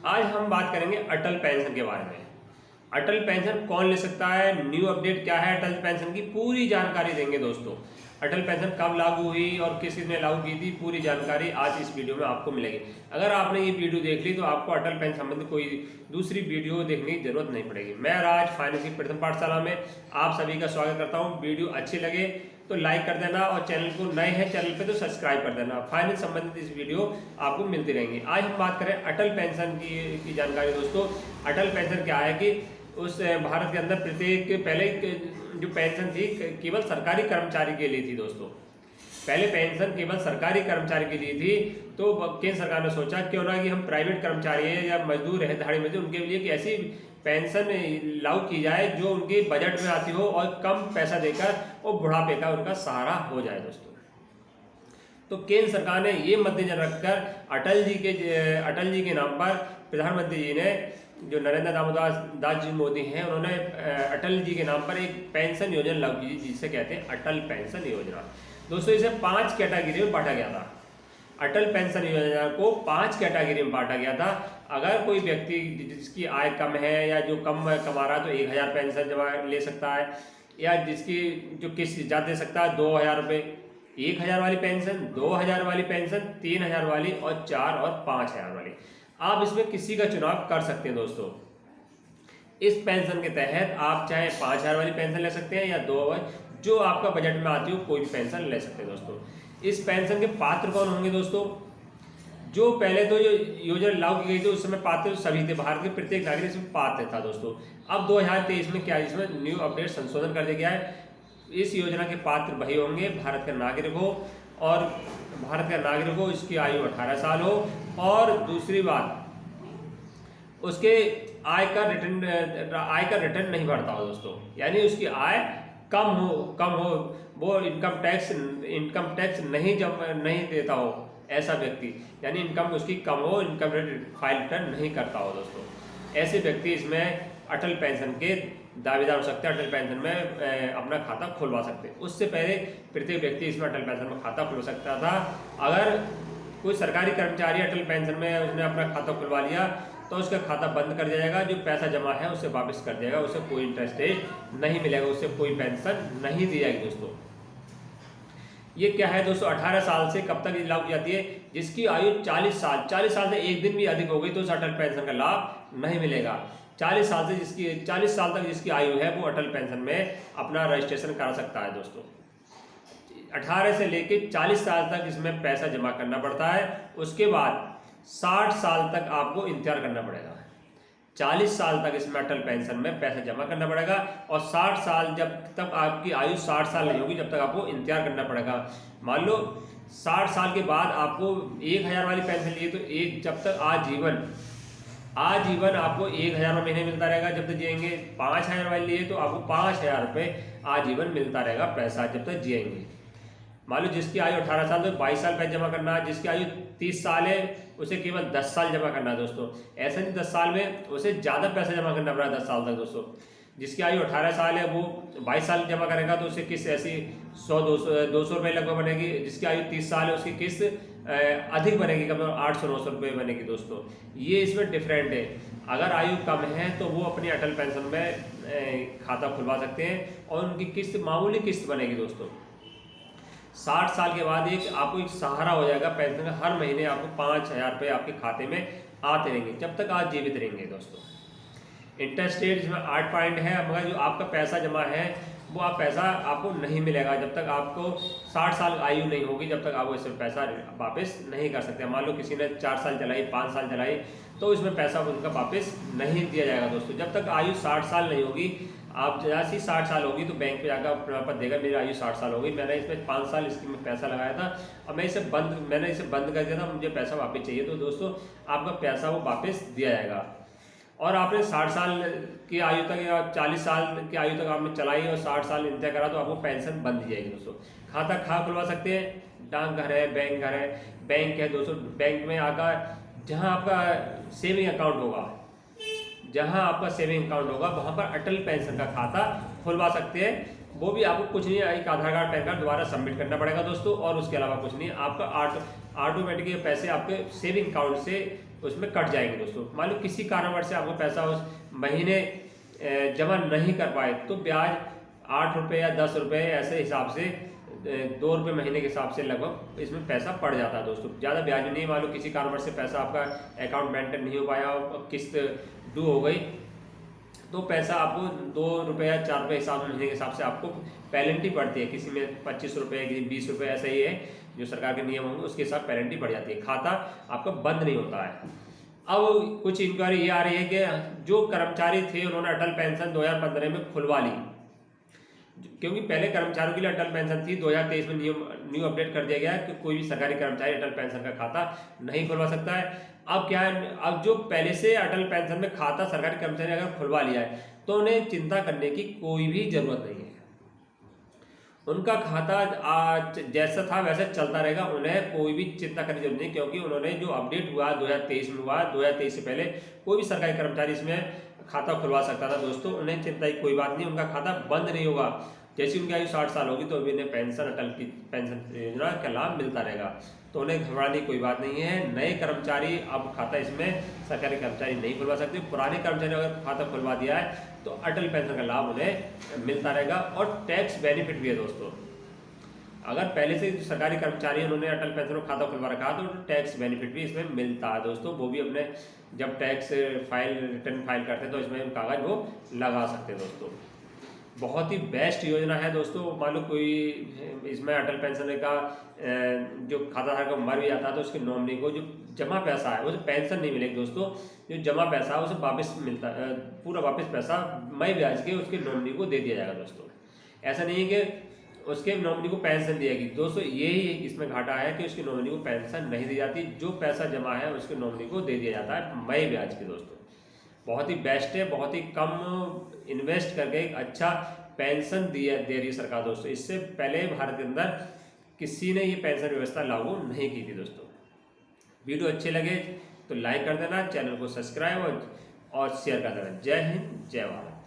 आज हम बात करेंगे अटल पेंशन के बारे में। अटल पेंशन कौन ले सकता है, न्यू अपडेट क्या है अटल पेंशन की, पूरी जानकारी देंगे दोस्तों। अटल पेंशन कब लागू हुई और किस किसने लागू की थी, पूरी जानकारी आज इस वीडियो में आपको मिलेगी। अगर आपने ये वीडियो देख ली तो आपको अटल पेंशन संबंधी कोई दूसरी वीडियो देखने की जरूरत नहीं पड़ेगी। मैं राज फाइनेंस की प्रथम पाठशाला में आप सभी का स्वागत करता हूँ। वीडियो अच्छी लगे तो लाइक कर देना और चैनल को नए हैं चैनल पे तो सब्सक्राइब कर देना। फाइनेंस संबंधित इस वीडियो आपको मिलती रहेंगी। आज हम बात करें अटल पेंशन की जानकारी दोस्तों। अटल पेंशन क्या है कि उस भारत के अंदर प्रत्येक पहले जो पेंशन थी केवल सरकारी कर्मचारी के लिए थी दोस्तों। पहले पेंशन केवल सरकारी कर्मचारी के लिए थी, तो केंद्र सरकार ने सोचा क्यों ना कि हम प्राइवेट कर्मचारी हैं या मजदूर है, दिहाड़ी मजदूर, उनके लिए कि ऐसी पेंशन लागू की जाए जो उनके बजट में आती हो और कम पैसा देकर वो बुढ़ापे का उनका सहारा हो जाए दोस्तों। तो केंद्र सरकार ने ये मद्देनजर रखकर अटल जी के नाम पर प्रधानमंत्री जी ने, जो नरेंद्र दामोदर जी मोदी हैं, उन्होंने अटल जी के नाम पर एक पेंशन योजना लागू की जिसे कहते हैं अटल पेंशन योजना। दोस्तों इसे 5 कैटेगरी में बांटा गया था। अटल पेंशन योजना को 5 कैटेगरी में बांटा गया था। अगर कोई व्यक्ति जिसकी आय कम है या जो कम कमा रहा है तो 1000 पेंशन जमा ले सकता है, या जिसकी जो किस्त ज़्यादा दे सकता है 2000 रुपये, 1000 वाली पेंशन, 2000 वाली पेंशन, 3000 वाली और 4 और 5000 वाली। आप इसमें किसी का चुनाव कर सकते हैं दोस्तों। इस पेंशन के तहत आप चाहे 5000 वाली पेंशन ले सकते हैं या 2000, जो आपका बजट में आती हो कोई भी पेंशन ले सकते हैं दोस्तों। इस पेंशन के पात्र कौन होंगे दोस्तों? जो पहले तो जो योजना लागू की गई थी उस समय पात्र सभी थे, भारत के प्रत्येक नागरिक इसमें पात्र था दोस्तों। अब 2023 में क्या है, इसमें न्यू अपडेट संशोधन कर दिया गया है। इस योजना के पात्र वही होंगे भारत का नागरिक हो, और भारत का नागरिक हो, इसकी आयु 18 साल हो, और दूसरी बात उसके आय का रिटर्न नहीं भरता हो दोस्तों, यानी उसकी आय कम हो, वो इनकम टैक्स नहीं देता हो ऐसा व्यक्ति, यानी इनकम उसकी कम हो, इनकम फाइल रिटर्न नहीं करता हो दोस्तों। ऐसे व्यक्ति इसमें अटल पेंशन के दावेदार हो सकते हैं, अटल पेंशन में अपना खाता खुलवा सकते हैं। उससे पहले प्रत्येक व्यक्ति इसमें अटल पेंशन में खाता खुलवा सकता था। अगर कोई सरकारी कर्मचारी अटल पेंशन में उसने अपना खाता खुलवा लिया तो उसका खाता बंद कर दिया जाएगा, जो पैसा जमा है उसे वापस कर दिया जाएगा, उसे कोई इंटरेस्ट रेट नहीं मिलेगा, उसे कोई पेंशन नहीं दी जाएगी दोस्तों। ये क्या है दोस्तों, 18 साल से कब तक लागू की जाती है? जिसकी आयु 40 साल से एक दिन भी अधिक हो गई तो उस अटल पेंशन का लाभ नहीं मिलेगा। 40 साल तक जिसकी आयु है वो अटल पेंशन में अपना रजिस्ट्रेशन करा सकता है दोस्तों। 18 से लेकर 40 साल तक इसमें पैसा जमा करना पड़ता है। उसके बाद 60 साल तक आपको इंतजार करना पड़ेगा। 40 साल तक इसमें अटल पेंशन में पैसा जमा करना पड़ेगा, और 60 साल, जब तक आपकी आयु 60 साल नहीं होगी जब तक आपको इंतजार करना पड़ेगा। मान लो 60 साल के बाद आपको 1000 वाली पेंशन लिए तो जब तक आजीवन आपको 1000 रुपये महीने मिलता रहेगा जब तक जिएंगे। 5000 वाली लिए तो आपको 5000 रुपये आजीवन मिलता रहेगा पैसा जब तक जिएंगे। मान लो जिसकी आयु 18 साल तो 22 साल पैसा जमा करना है, जिसकी आयु 30 साल है उसे केवल 10 साल जमा करना है दोस्तों। ऐसा नहीं 10 साल में उसे ज़्यादा पैसा जमा करना पड़ा 10 साल तक दोस्तों। जिसकी आयु 18 साल है वो 22 साल जमा करेगा तो उसे किस्त ऐसी 100-200 रुपये लगभग बनेगी। जिसकी आयु 30 साल है उसकी किस्त अधिक बनेगी, कम 800-900 रुपये बनेगी दोस्तों। ये इसमें डिफरेंट है। अगर आयु कम है तो वो अपनी अटल पेंशन में खाता खुलवा सकते हैं और उनकी किस्त मामूली किस्त बनेगी दोस्तों। 60 साल के बाद आपको एक सहारा हो जाएगा पेंशन का। हर महीने आपको 5000 रुपये आपके खाते में आते रहेंगे जब तक आप जीवित रहेंगे दोस्तों। इंटरेस्ट रेट इसमें 8 पॉइंट है, मगर जो आपका पैसा जमा है वो पैसा आपको नहीं मिलेगा जब तक आपको 60 साल आयु नहीं होगी, जब तक आप इसमें पैसा वापस नहीं कर सकते। मान लो किसी ने 4 साल चलाई, 5 साल चलाई, तो इसमें पैसा उनका वापस नहीं दिया जाएगा दोस्तों। जब तक आयु 60 साल नहीं होगी, आप जैसी 60 साल होगी तो बैंक पे जाकर अपना पर देगा मेरी आयु 60 साल हो गई, मैंने इसमें 5 साल इसकी में पैसा लगाया था, अब मैंने इसे बंद कर दिया था, मुझे पैसा वापस चाहिए, तो दोस्तों आपका पैसा वो वापस दिया जाएगा। और आपने 60 साल की आयु तक या 40 साल की आयु तक आपने चलाई और 60 साल इंतजार करा तो आपको पेंशन बंद दी जाएगी दोस्तों। खाता कहाँ खुलवा सकते हैं? डाकघर है, बैंक है दोस्तों। बैंक में आकर जहाँ आपका सेविंग अकाउंट होगा वहाँ पर अटल पेंशन का खाता खुलवा सकते हैं। वो भी आपको कुछ नहीं, एक आधार कार्ड पैन कार्ड दोबारा सबमिट करना पड़ेगा दोस्तों, और उसके अलावा कुछ नहीं। आपका ऑटोमेटिक पैसे आपके सेविंग अकाउंट से उसमें कट जाएंगे दोस्तों। मान लो किसी कारणवश से आपको पैसा उस महीने जमा नहीं कर पाए तो ब्याज 8 रुपये या 10 रुपये ऐसे हिसाब से 2 रुपये महीने के हिसाब से लगभग इसमें पैसा पड़ जाता है दोस्तों। ज़्यादा ब्याज नहीं। मान लो किसी कारणवश से पैसा आपका अकाउंट मेंटेन नहीं हो पाया और किस्त ड्यू हो गई तो पैसा आपको 2 रुपये या 4 रुपये हिसाब महीने के हिसाब से आपको पेनल्टी पड़ती है। किसी में 25 रुपये, किसी 20 रुपये, ऐसा ही है जो सरकार के नियम होंगे उसके हिसाब पेनल्टी बढ़ जाती है। खाता आपका बंद नहीं होता है। अब कुछ इंक्वायरी ये आ रही है कि जो कर्मचारी थे उन्होंने अटल पेंशन 2015 में खुलवा ली, क्योंकि पहले कर्मचारियों के लिए अटल पेंशन थी। 2023 में न्यू अपडेट कर दिया गया कि कोई भी सरकारी कर्मचारी अटल पेंशन का खाता नहीं खुलवा सकता है। अब क्या है, अब जो पहले से अटल पेंशन में खाता सरकारी कर्मचारी अगर खुलवा लिया है तो उन्हें चिंता करने की कोई भी जरूरत नहीं है। उनका खाता जैसा था वैसे चलता रहेगा, उन्हें कोई भी चिंता करने की जरूरत नहीं, क्योंकि उन्होंने जो अपडेट हुआ 2023 में हुआ, 2023 से पहले कोई भी सरकारी कर्मचारी इसमें खाता खुलवा सकता था दोस्तों। उन्हें चिंता की कोई बात नहीं, उनका खाता बंद नहीं होगा। जैसे उनकी आयु 60 साल होगी तो अभी उन्हें पेंशन, अटल की पेंशन योजना का लाभ मिलता रहेगा, तो उन्हें घबराने की कोई बात नहीं है। नए कर्मचारी अब खाता इसमें सरकारी कर्मचारी नहीं खुलवा सकते। पुराने कर्मचारी अगर खाता खुलवा दिया है तो अटल पेंशन का लाभ उन्हें मिलता रहेगा और टैक्स बेनिफिट भी है दोस्तों। अगर पहले से सरकारी कर्मचारी उन्होंने अटल पेंशन में खाता खुलवा रखा तो टैक्स बेनिफिट भी इसमें मिलता है दोस्तों। वो भी अपने जब टैक्स रिटर्न फाइल करते हैं तो इसमें कागज वो लगा सकते हैं दोस्तों। बहुत ही बेस्ट योजना है दोस्तों। मान लो कोई इसमें अटल पेंशन का जो खाता धारक मर भी जाता है तो उसके नॉमिनी को जो जमा पैसा है उसे पेंशन नहीं मिलेगी दोस्तों। जो जमा पैसा है उसे वापस मिलता है, पूरा वापस पैसा मई ब्याज के उसके नॉमिनी को दे दिया जाएगा दोस्तों। ऐसा नहीं है कि उसके नॉमिनी को पेंशन दी जाएगी दोस्तों। यही इसमें घाटा है कि उसकी नॉमिनी को पेंशन नहीं दी जाती। जो पैसा जमा है उसके नॉमिनी को दे दिया जाता है मई ब्याज के दोस्तों। बहुत ही बेस्ट है, बहुत ही कम इन्वेस्ट करके एक अच्छा पेंशन दे रही है सरकार दोस्तों। इससे पहले भारत के अंदर किसी ने ये पेंशन व्यवस्था लागू नहीं की थी दोस्तों। वीडियो अच्छे लगे तो लाइक कर देना, चैनल को सब्सक्राइब और शेयर कर देना। जय हिंद, जय भारत।